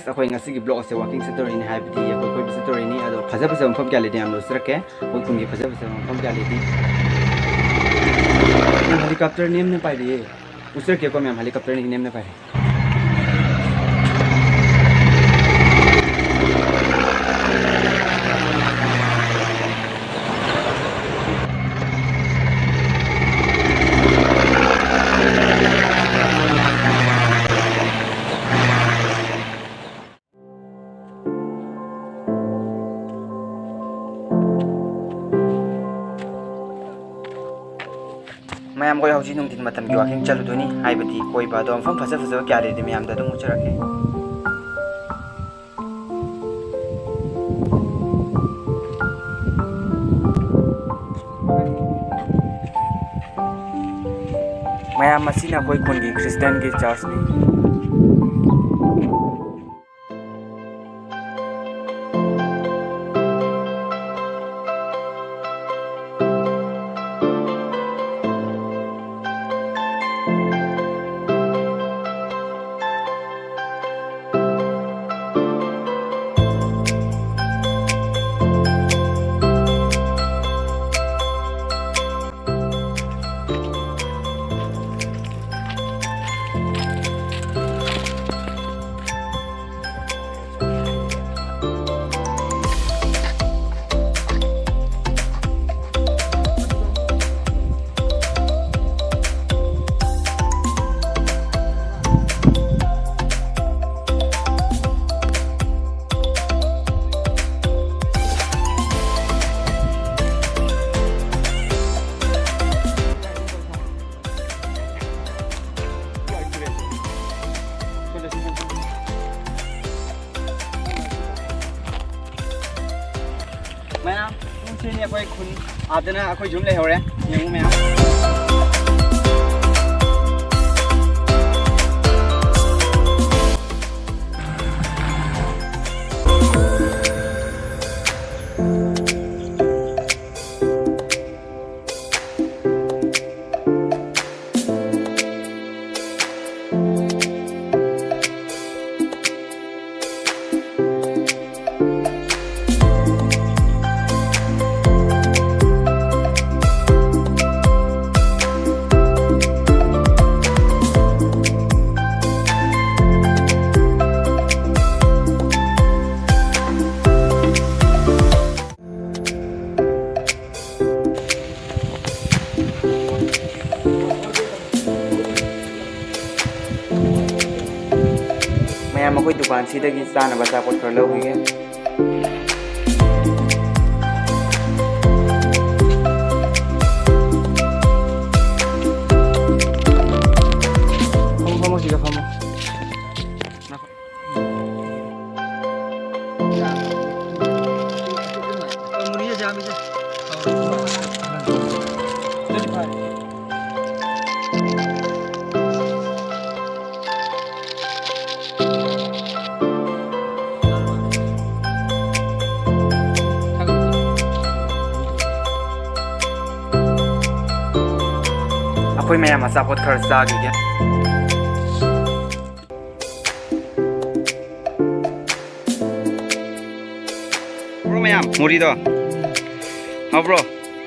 guys, ako yung ngasigi blog sa walking story ni Happy ako ko story ni ado phajab phajab mafam kya ledi am lo srake ko kungi phajab phajab mafam kya ledi helicopter name ne pai ri usar ke ko ma'am helicopter ni name ne pai ma'am को हौजी नुंगदिन मतम की walking चलुदोनी हाइबदी कोई बादो मफम फजा फजा क्या लेदे ma'am दा दुम उचरके ma'am मसीना कोई कुनगी Christian की चर्च नि मैम उनसे कोई खुन आदना कोई जुम ले हो रहे हैं मैम मैम कोई दुकान सीधे की स्थान बचा कुछ कर लोगी है हम सीधा हम मुझे जा मुझे कोई मैं मसापोत खर्चा आ गया ब्रो मैं मुरी दो हाँ ब्रो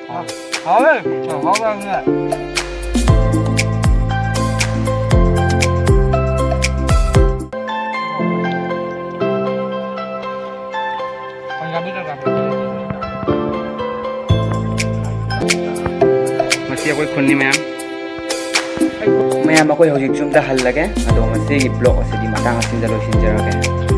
हाँ वे हाँ बांगा मसीहा कोई खुन्नी मैम मैम कोई हौजिक जुमदा हल लगे अदो मसीगी ब्लॉग असिदी मतंग असिंदा लोइसिंजरगे